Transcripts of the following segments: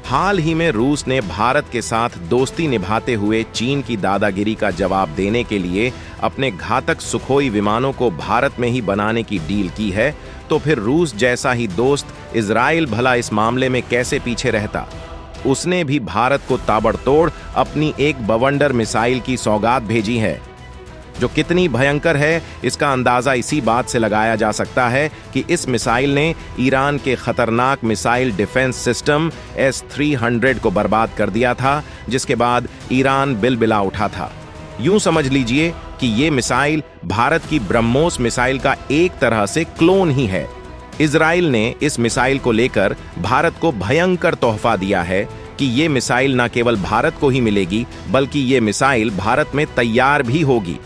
हाल ही में रूस ने भारत के साथ दोस्ती निभाते हुए चीन की दादागिरी का जवाब देने के लिए अपने घातक सुखोई विमानों को भारत में ही बनाने की डील की है, तो फिर रूस जैसा ही दोस्त इजराइल भला इस मामले में कैसे पीछे रहता। उसने भी भारत को ताबड़तोड़ अपनी एक बवंडर मिसाइल की सौगात भेजी है, जो कितनी भयंकर है इसका अंदाजा इसी बात से लगाया जा सकता है कि इस मिसाइल ने ईरान के खतरनाक मिसाइल डिफेंस सिस्टम S-300 को बर्बाद कर दिया था, जिसके बाद ईरान बिलबिला उठा था। यूं समझ लीजिए कि ये मिसाइल भारत की ब्रह्मोस मिसाइल का एक तरह से क्लोन ही है। इजराइल ने इस मिसाइल को लेकर भारत को भयंकर तोहफा दिया है कि ये मिसाइल न केवल भारत को ही मिलेगी, बल्कि ये मिसाइल भारत में तैयार भी होगी।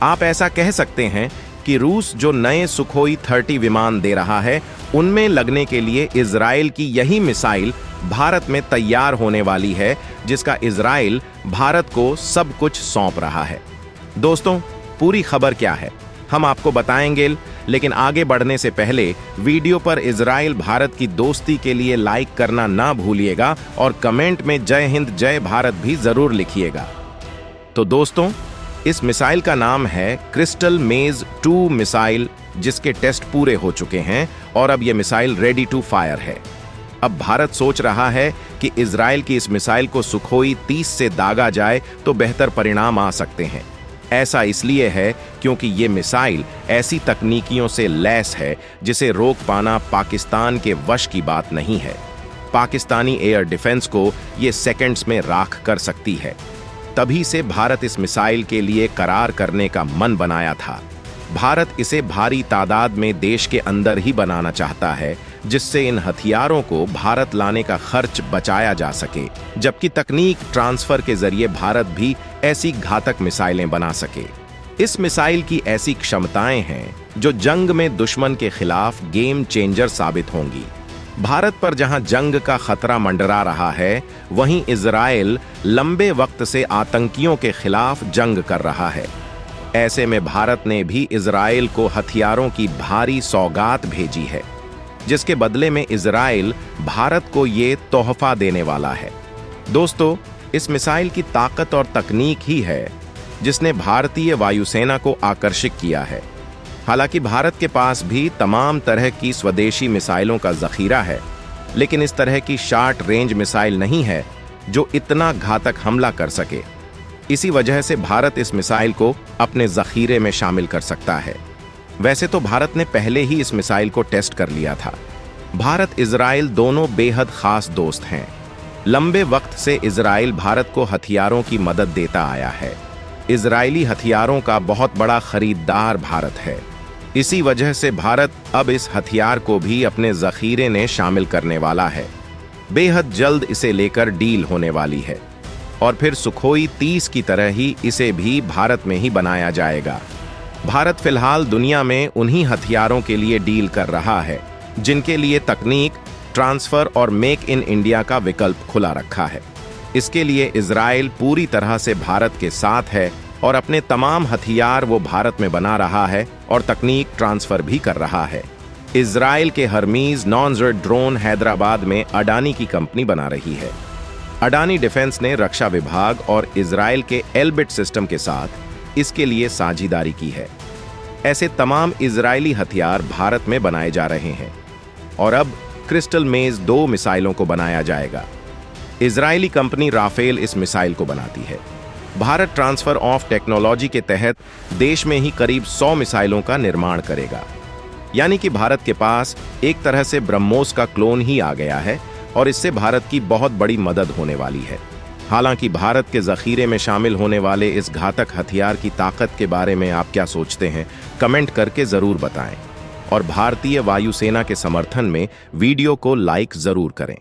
आप ऐसा कह सकते हैं कि रूस जो नए सुखोई 30 विमान दे रहा है, उनमें लगने के लिए इजराइल की यही मिसाइल भारत में तैयार होने वाली है, जिसका इजराइल भारत को सब कुछ सौंप रहा है। दोस्तों, पूरी खबर क्या है हम आपको बताएंगे, लेकिन आगे बढ़ने से पहले वीडियो पर इजराइल भारत की दोस्ती के लिए लाइक करना ना भूलिएगा और कमेंट में जय हिंद जय भारत भी जरूर लिखिएगा। तो दोस्तों, इस मिसाइल का नाम है क्रिस्टल मेज 2 मिसाइल, जिसके टेस्ट पूरे हो चुके हैं और अब यह मिसाइल रेडी टू फायर है। अब भारत सोच रहा है कि इजराइल की इस मिसाइल को सुखोई 30 से दागा जाए तो बेहतर परिणाम आ सकते हैं। ऐसा इसलिए है क्योंकि ये मिसाइल ऐसी तकनीकियों से लैस है जिसे रोक पाना पाकिस्तान के वश की बात नहीं है। पाकिस्तानी एयर डिफेंस को ये सेकंड्स में राख कर सकती है। तभी से भारत इस मिसाइल के लिए करार करने का मन बनाया था। भारत इसे भारी तादाद में देश के अंदर ही बनाना चाहता है, जिससे इन हथियारों को भारत लाने का खर्च बचाया जा सके, जबकि तकनीक ट्रांसफर के जरिए भारत भी ऐसी घातक मिसाइलें बना सके। इस मिसाइल की ऐसी क्षमताएं हैं जो जंग में दुश्मन के खिलाफ गेम चेंजर साबित होंगी। भारत पर जहां जंग का खतरा मंडरा रहा है, वहीं इजराइल लंबे वक्त से आतंकियों के खिलाफ जंग कर रहा है। ऐसे में भारत ने भी इजराइल को हथियारों की भारी सौगात भेजी है, जिसके बदले में इजराइल भारत को ये तोहफा देने वाला है। दोस्तों, इस मिसाइल की ताकत और तकनीक ही है जिसने भारतीय वायुसेना को आकर्षित किया है। हालांकि भारत के पास भी तमाम तरह की स्वदेशी मिसाइलों का जखीरा है, लेकिन इस तरह की शॉर्ट रेंज मिसाइल नहीं है जो इतना घातक हमला कर सके। इसी वजह से भारत इस मिसाइल को अपने जखीरे में शामिल कर सकता है। वैसे तो भारत ने पहले ही इस मिसाइल को टेस्ट कर लिया था। भारत इजराइल दोनों बेहद खास दोस्त हैं। लंबे वक्त से इजराइल भारत को हथियारों की मदद देता आया है। इजरायली हथियारों का बहुत बड़ा खरीदार भारत है। इसी वजह से भारत अब इस हथियार को भी अपने जखीरे में शामिल करने वाला है। बेहद जल्द इसे लेकर डील होने वाली है और फिर सुखोई 30 की तरह ही इसे भी भारत में ही बनाया जाएगा। भारत फिलहाल दुनिया में उन्हीं हथियारों के लिए डील कर रहा है जिनके लिए तकनीक, ट्रांसफर और मेक इन इंडिया का विकल्प खुला रखा है। इसके लिए इजराइल पूरी तरह से भारत के साथ है और अपने तमाम हथियार वो भारत में बना रहा है और तकनीक ट्रांसफर भी कर रहा है। इजराइल के हर्मीज नॉन-जेट ड्रोन हैदराबाद में अडानी की कंपनी बना रही है। अडानी डिफेंस ने रक्षा विभाग और इजराइल के एल्बिट सिस्टम के साथ इसके लिए साझेदारी की है। ऐसे तमाम इजरायली हथियार भारत में बनाए जा रहे हैं और अब क्रिस्टल मेज 2 मिसाइलों को बनाया जाएगा। इजरायली कंपनी राफेल इस मिसाइल को बनाती है। भारत ट्रांसफर ऑफ टेक्नोलॉजी के तहत देश में ही करीब 100 मिसाइलों का निर्माण करेगा। यानी कि भारत के पास एक तरह से ब्रह्मोस का क्लोन ही आ गया है और इससे भारत की बहुत बड़ी मदद होने वाली है। हालांकि भारत के जखीरे में शामिल होने वाले इस घातक हथियार की ताकत के बारे में आप क्या सोचते हैं, कमेंट करके जरूर बताएं और भारतीय वायुसेना के समर्थन में वीडियो को लाइक जरूर करें।